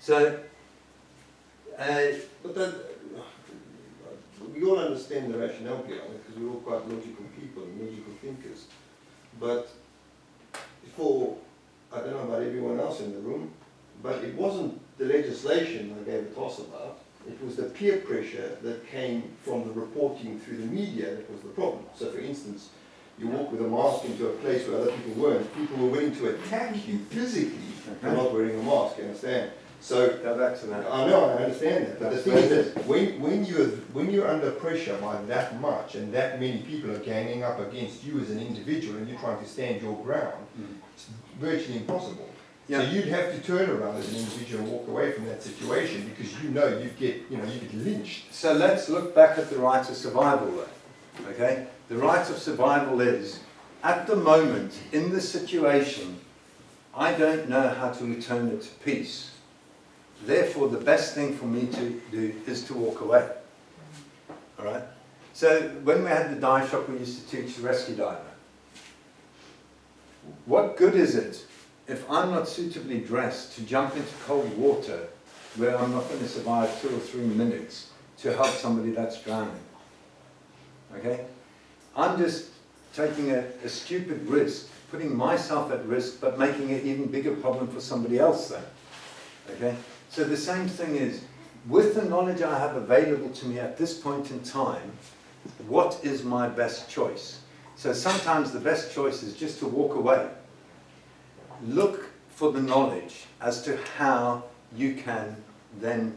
So, but then, we all understand the rationale behind it because we're all quite logical people and logical thinkers. But for, I don't know about everyone else in the room, but it wasn't the legislation I gave a toss about. It was the peer pressure that came from the reporting through the media that was the problem. So for instance, you walk with a mask into a place where other people weren't, people were willing to attack you physically for not wearing a mask, you understand? So, go back to that. I know, I understand that, but the That's thing is right. that when you're under pressure by that much and that many people are ganging up against you as an individual and you're trying to stand your ground, it's virtually impossible. Yeah. So you'd have to turn around as an individual and walk away from that situation because you know you'd get lynched. So let's look back at the right of survival though, okay? The right of survival is, at the moment, in this situation, I don't know how to return it to peace. Therefore, the best thing for me to do is to walk away, all right? So when we had the dive shop, we used to teach the rescue diver. What good is it if I'm not suitably dressed to jump into cold water where I'm not going to survive 2 or 3 minutes to help somebody that's drowning? Okay? I'm just taking a stupid risk, putting myself at risk, but making an even bigger problem for somebody else then. Okay? So the same thing is, with the knowledge I have available to me at this point in time, what is my best choice? So sometimes the best choice is just to walk away. Look for the knowledge as to how you can then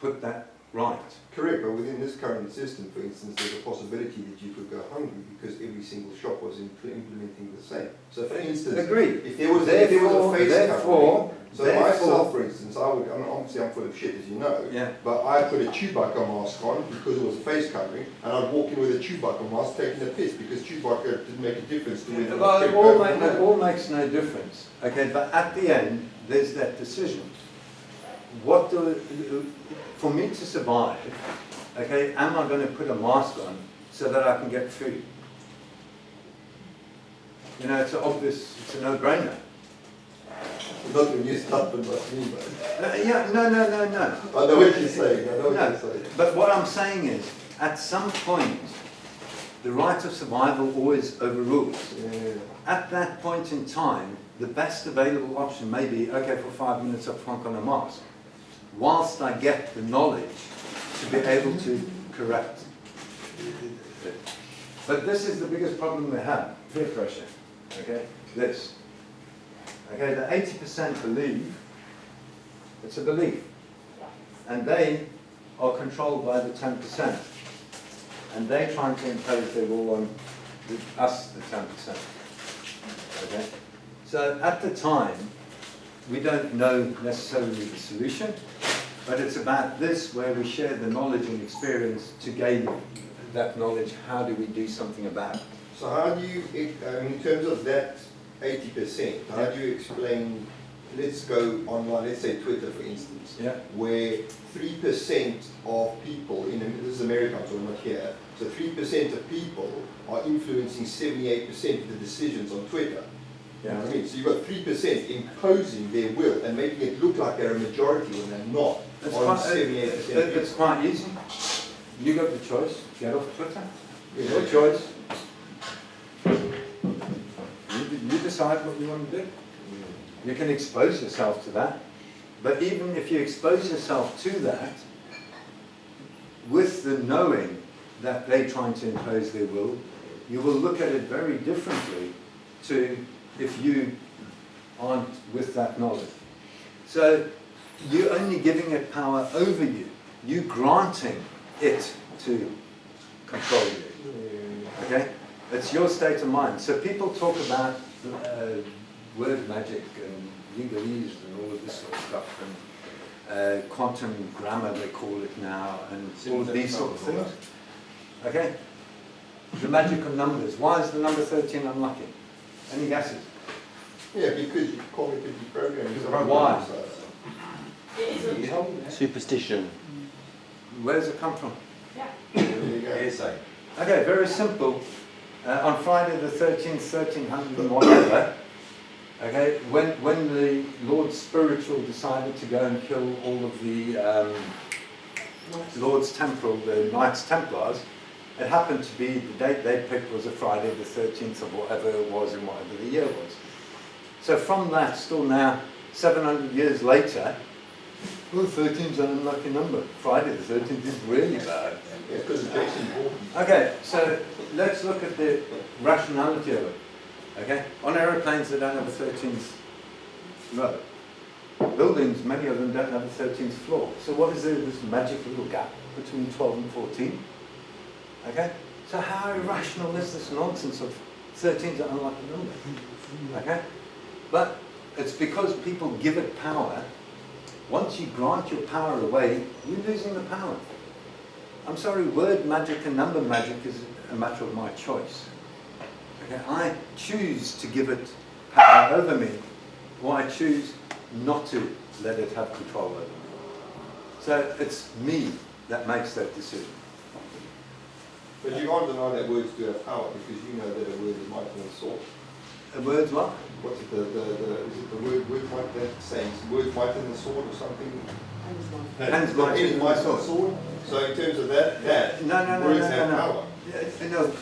put that right. Correct, but within this current system, for instance, there's a possibility that you could go hungry because every single shop was implementing the same. So for instance, Agreed. if there was a face covering, so myself, for instance, obviously I'm full of shit, as you know, Yeah. but I put a Chewbacca mask on because it was a face covering, and I'd walk in with a Chewbacca mask taking a piss because Chewbacca didn't make a difference to me. Well, it all makes no difference. Okay, but at the end, there's that decision. For me to survive, okay, am I going to put a mask on so that I can get food? You know, it's obvious, it's a no-brainer. Not when you start with what me, but Yeah, no. I know what you're saying, I know what you're saying. But what I'm saying is, at some point, the right of survival always overrules. Yeah. At that point in time, the best available option may be, okay, for 5 minutes I'll flunk on a mask, whilst I get the knowledge to be able to correct it. But this is the biggest problem we have, peer pressure, okay, this. Okay, the 80% believe, it's a belief, and they are controlled by the 10%, and they're trying to impose their will on us, the 10%, okay? So at the time, we don't know necessarily the solution, but it's about this where we share the knowledge and experience to gain that knowledge. How do we do something about it? So how do you, in terms of that 80%, how do you explain, let's go online, let's say Twitter for instance, where 3% of people, this is America, I'm talking about here, so 3% of people are influencing 78% of the decisions on Twitter. You know what I mean? So you've got 3% imposing their will and making it look like they're a majority when they're not. It's quite easy. You got the choice. Get off Twitter. Your choice. You decide what you want to do. You can expose yourself to that. But even if you expose yourself to that, with the knowing that they're trying to impose their will, you will look at it very differently to if you aren't with that knowledge. So you're only giving it power over you. You're granting it to control you. Okay? It's your state of mind. So people talk about word magic and legalese and all of this sort of stuff, and quantum grammar they call it now, and all of these sort of things. Okay? The magic of numbers. Why is the number 13 unlucky? Any guesses? Yeah, because you cognitively programming. Why? Superstition. Where does it come from? Hearsay. Okay, very simple. On Friday the 13th, 1300 and whatever, Okay, when the Lord Spiritual decided to go and kill all of the Lords Temporal, the Knights Templars, it happened to be the date they picked was a Friday the 13th of whatever it was and whatever the year was. So from that, still now, 700 years later, well, 13 is an unlucky number. Friday the 13th is really bad. Yeah, because of Jason Bourne. Okay, so let's look at the rationality of it. Okay, on aeroplanes they don't have a 13th row. Buildings, many of them don't have a 13th floor. So what is this magic little gap between 12 and 14? Okay, so how irrational is this nonsense of 13 is an unlucky number? Okay, but it's because people give it power. Once you grant your power away, you're losing the power. I'm sorry, word magic and number magic is a matter of my choice. Okay, I choose to give it power over me, or I choose not to let it have control over me. So it's me that makes that decision. But you can't deny that words do have power, because you know that a word is mighty than a sword. A word's what? What's it, is it the word might that saying, words mighty than the sword or something? Hands Not mighty any than the mighty than sword. the sword. So in terms of that, No, words have power. Yeah, no.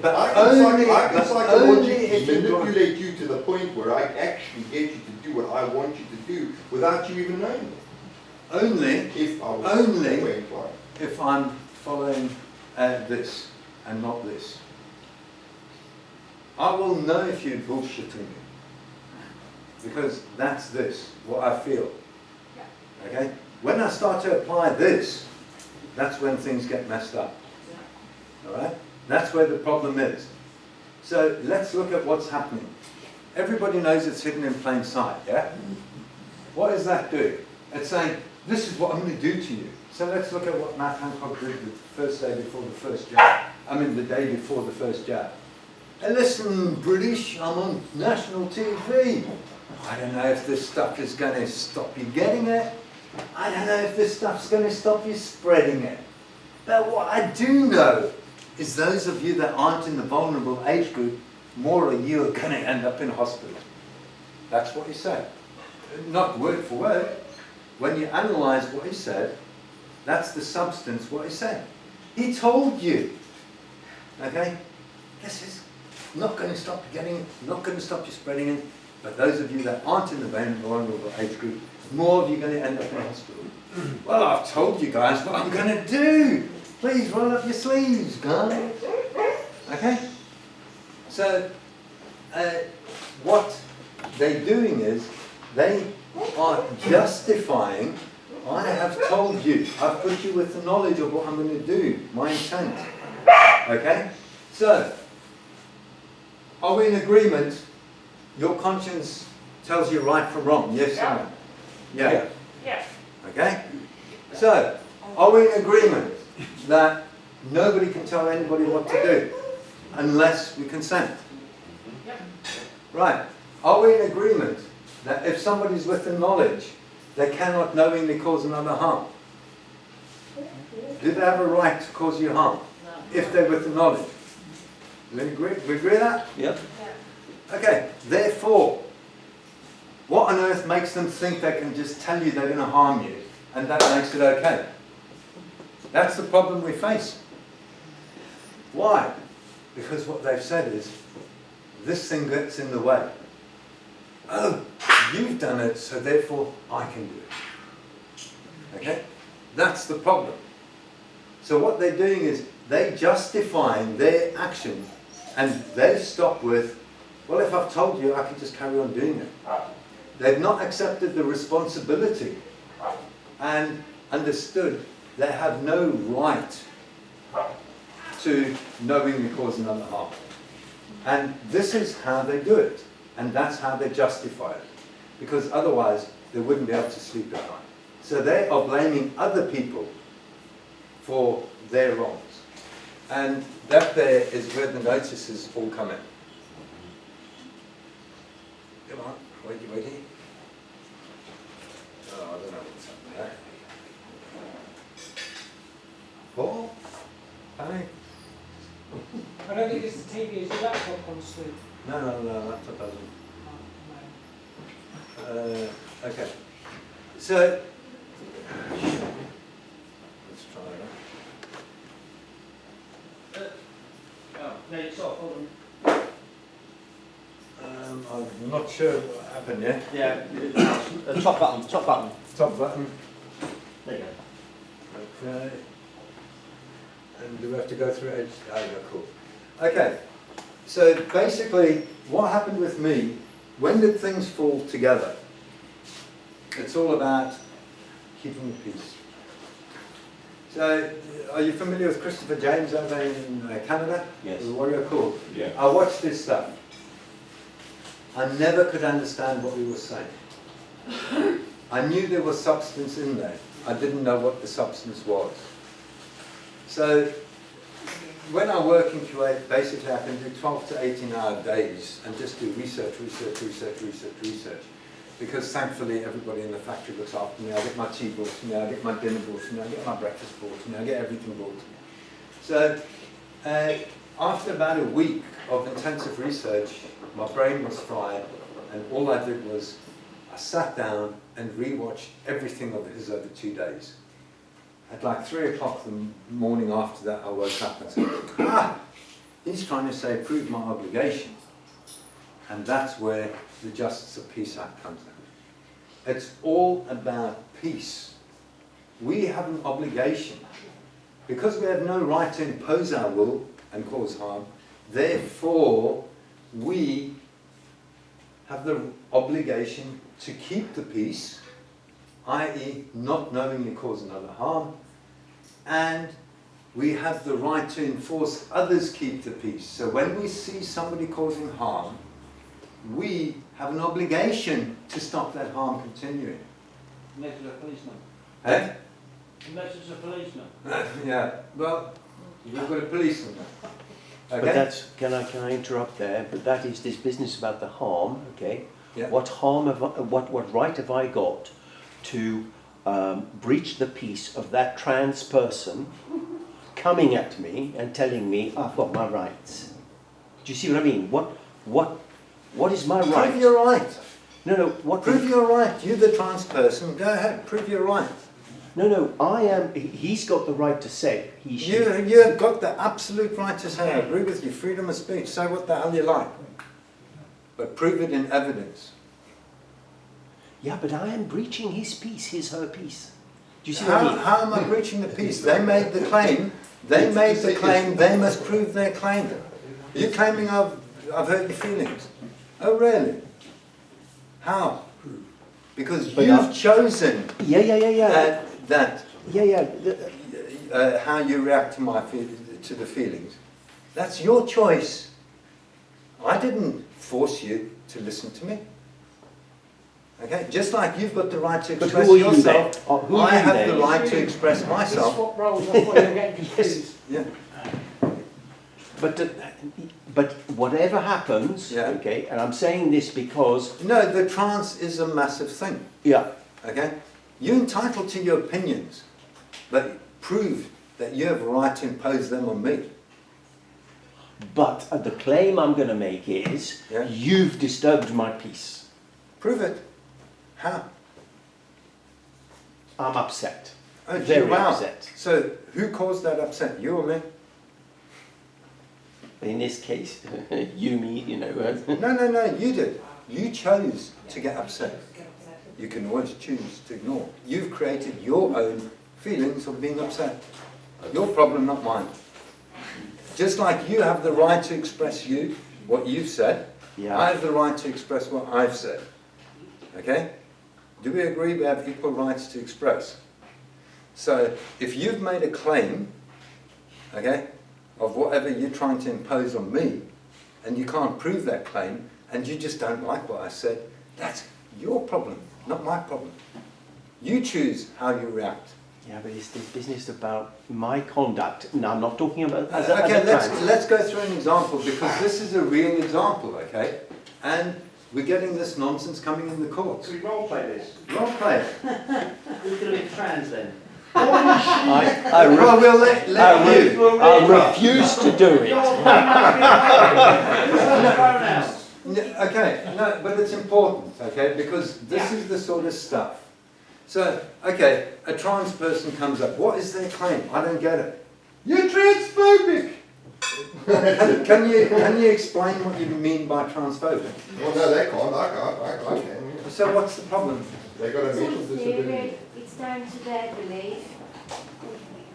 But I only, can but psychologically only if you grant. manipulate you to the point where I actually get you to do what I want you to do without you even knowing it. Only If I was Only- that way inclined. if I'm following this and not this. I will know if you're bullshitting me. Because that's this, what I feel. Okay? When I start to apply this, that's when things get messed up. Alright? That's where the problem is. So let's look at what's happening. Everybody knows it's hidden in plain sight, yeah? What is that doing? It's saying, this is what I'm going to do to you. So let's look at what Matt Hancock did the first day before the first jab. The day before the first jab. Hey, listen, British, I'm on national TV. I don't know if this stuff is going to stop you getting it. I don't know if this stuff's going to stop you spreading it. But what I do know is those of you that aren't in the vulnerable age group, more of you are going to end up in hospital. That's what he said. Not word for word. When you analyse what he said, that's the substance what he said. He told you. Okay? This is not going to stop you getting it, not going to stop you spreading it. But those of you that aren't in the vulnerable age group, more of you are going to end up in hospital. Well, I've told you guys what I'm going to do. Please roll up your sleeves, guys. Okay? So, what they're doing is, they are justifying, I have told you, I've put you with the knowledge of what I'm going to do, my intent. Okay? So, are we in agreement? Your conscience tells you right from wrong, yes or no? Yeah. Yes. Okay? So, are we in agreement that nobody can tell anybody what to do unless we consent? Yep. Right. Are we in agreement that if somebody's with the knowledge, they cannot knowingly cause another harm? Do they have a right to cause you harm if they're with the knowledge? Do we agree? We agree with that? Yep. Okay. Therefore, what on earth makes them think they can just tell you they're going to harm you and that makes it okay? That's the problem we face. Why? Because what they've said is, this thing gets in the way. Oh, you've done it, so therefore I can do it. Okay? That's the problem. So what they're doing is, they're justifying their action and they stop with, well, if I've told you, I can just carry on doing it. They've not accepted the responsibility and understood they have no right to knowingly cause another harm. And this is how they do it. And that's how they justify it. Because otherwise, they wouldn't be able to sleep at night. So they are blaming other people for their wrongs. And that there is where the notices all come in. Come on, wakey. Oh, I don't know what's happening there. Paul? Hi. I don't think it's the TV, it's your laptop on sleep. No, laptop doesn't. Okay. So, let's try that. No, it's off. Hold I'm not sure what happened yet. on. Yeah, top button, top button. Top button. There you go. Okay. And do we have to go through it? Oh, yeah, cool. Okay. So basically, what happened with me, when did things fall together? It's all about keeping the peace. So, are you familiar with Christopher James over in Canada? Yes. The Warrior Call. Yeah. I watched his stuff. I never could understand what he was saying. I knew there was substance in there. I didn't know what the substance was. So, when I work in Kuwait, basically I can do 12 to 18-hour days and just do research. Because thankfully everybody in the factory looks after me. I get my tea brought to me, I get my dinner brought to me, I get my breakfast brought to me, I get everything brought to me. So after about a week of intensive research, my brain was fried, and all I did was I sat down and rewatched everything of his over 2 days. At like 3 o'clock the morning after that, I woke up and said, he's trying to say, prove my obligation. And that's where the Justice of Peace Act comes in. It's all about peace. We have an obligation. Because we have no right to impose our will and cause harm, therefore we have the obligation to keep the peace, i.e. not knowingly cause another harm, and we have the right to enforce others keep the peace. So when we see somebody causing harm, we have an obligation to stop that harm continuing. Unless it's a policeman. Eh? Unless it's a policeman. Yeah, well, we've got a policeman now. But Okay? that's, can I interrupt there? But that is this business about the harm, okay? Yeah. What harm have I, what right have I got to breach the peace of that trans person coming at me and telling me I've got my rights? Do you see what I mean? What is my right? Prove your right. No, what? Prove your right. You're the trans person. Go ahead, prove your right. No, I am. He's got the right to say. He should. You've got the absolute right to say, I agree with you, freedom of speech, say what the hell you like. But prove it in evidence. Yeah, but I am breaching his peace, her peace. Do you see what I mean? How am I breaching the peace? They made the claim, they must prove their claim. You're claiming I've hurt your feelings. Oh really? How? Because you've chosen Yeah. that Yeah. how you react to to the feelings. That's your choice. I didn't force you to listen to me. Okay, just like you've got the right to But express who are you yourself, then? Who are I you have then? the right to express myself. Swap roles, that's why you're getting confused. Yeah. But whatever happens, Yeah. okay, and I'm saying this because No, the trance is a massive thing. yeah, Okay, you're entitled to your opinions, but prove that you have a right to impose them on me. but the claim I'm going to make is Yeah. you've disturbed my peace. Prove it. How? I'm upset. Oh, Very wow. upset. So who caused that upset? You or me? In this case, you, me, you know. No, you did. You chose to get upset. You can always choose to ignore. You've created your own feelings of being upset. Your problem, not mine. Just like you have the right to express what you've said, Yeah. I have the right to express what I've said. Okay? Do we agree we have equal rights to express? So, if you've made a claim, okay, of whatever you're trying to impose on me, and you can't prove that claim, and you just don't like what I said, that's your problem, not my problem. You choose how you react. Yeah, but it's this business about my conduct. No, I'm not talking about as Okay, a trans. let's go through an example, because this is a real example, okay? And we're getting this nonsense coming in the courts. Should we role play this? Role play. Who's going to be trans then? Well, we'll let you. I refuse to do it. Pronouns. Okay, no, but it's important, okay, because this is the sort of stuff. So, okay, a trans person comes up. What is their claim? I don't get it. You're transphobic. Can you explain what you mean by transphobic? Well, no, they can't, I can, yeah. So what's the problem? They got a It's mental all disability. theory, it's down to their belief.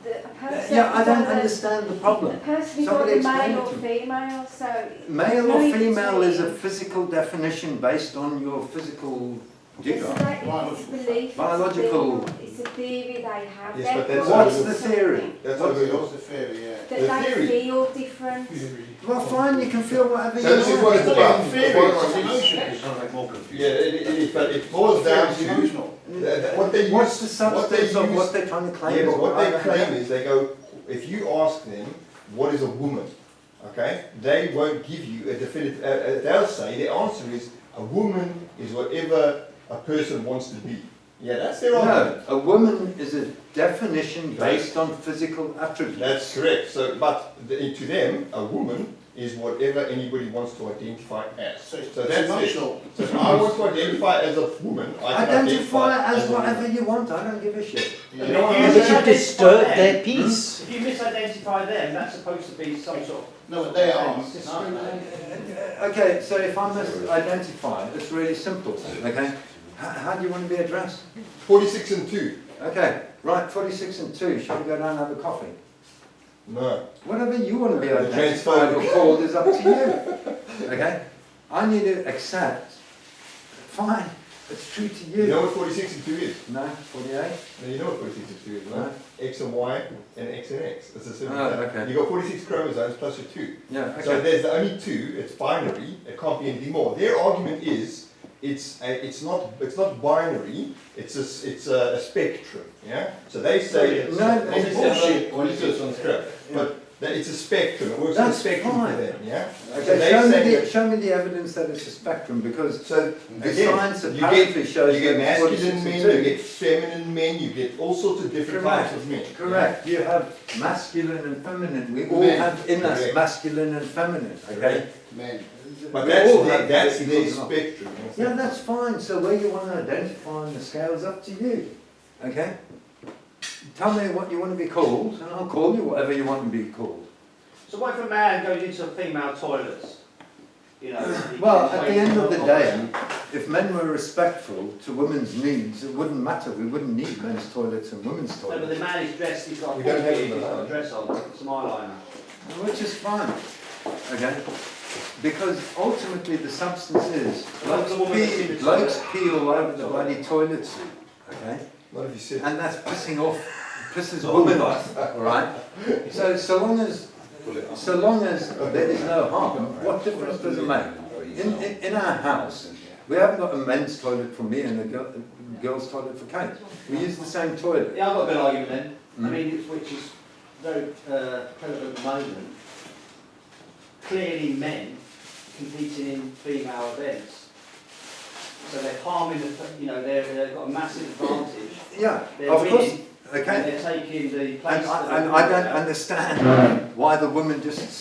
A person Yeah, I is don't either- understand the problem. A person is Somebody either explain male it or to me. female, so. Male no or in female is a between. physical definition based on your physical It's jigger. a belief, Biological. it's a theory they have. Yes, They've but that's got What's the something theory? That's What's over the- yours. the theory, yeah. That The they theory. feel different. Well, fine, you can feel whatever So you this is want. what it's about. Theory, What it's it's- emotions. Yeah, it is, but it boils down to emotional. what they use. What's the what they substance of use- what they're trying to claim? Yeah, but is what I they don't claim know. is they go, if you ask them, what is a woman? Okay, they won't give you a definitive, they'll say, their answer is, a woman is whatever a person wants to be. Yeah, that's their argument. No, a woman is a definition based on physical attributes. That's correct, so, but to them, a woman is whatever anybody wants to identify as. So it's So that's it. emotional. So if I want to identify as a woman, I can Identify as a woman. whatever you want, I don't give a shit. Yeah. You know what If I But mean? you misidentify disturb them- their peace. If you misidentify them, that's supposed to be some sort of. No, but they are. offence, aren't they? Okay, so if I misidentify, it's really simple, okay? How do you want to be addressed? 46 and 2. Okay, right, 46 and 2, shall we go down and have a coffee? No. Whatever you want to be The identified or transphobic. called is up to you. Okay? I need to accept, fine, it's true to You you. know what 46 and 2 is? No, 48? No, you know what 46 and 2 is, No. right? X and Y and X and X. It's a simple Oh, thing. okay. You got 46 chromosomes plus your 2. Yeah, So okay. there's the only 2, it's binary, it can't be anything more. Their argument is, it's not binary, it's a spectrum, yeah? So they say it's, No, this it's is bullshit. Well, this is on script, but that it's a spectrum, it works on a That's spectrum fine. for them, yeah? So Okay, they show say me, that- show me the evidence that it's a spectrum, because So the again, science you apparently shows you get that it's 46 masculine and men, 2. you get feminine men, you get all sorts of different types of men. Correct, you have masculine and feminine, we all Men. have in us Correct. masculine and feminine, okay? Correct. Men. But We that's all their, have that's equals their and all. spectrum. Yeah, that's fine, so where you want to identify on the scale is up to you, okay? Tell me what you want to be called, and I'll call you whatever you want to be called. So what if a man goes into a female toilets? You know. he Well, can at the wait end of the for- day, if men were respectful to women's needs, it wouldn't matter, we wouldn't need men's toilets and women's No, but the toilets, man is dressed, he's got a We don't have he's them got a allowed. dress on, some eyeliner. which is fine, okay? Because ultimately the substance is, Like the woman that's in the blokes toilet. pee all over the bloody toilet seat, okay? Not if you sit. And that's pisses women off, all right? So long as there is no harm, what difference does it make? In our house, we haven't got a men's toilet for me and a girl's toilet for Kate. We use the same toilet. Yeah, I've got a good argument then. I Mm. mean, which is very prevalent at the moment. Clearly men competing in female events. So they're harming they've got a massive advantage. Yeah, They're of course, winning, and okay. they're taking the place And that I the don't women have. understand why the woman just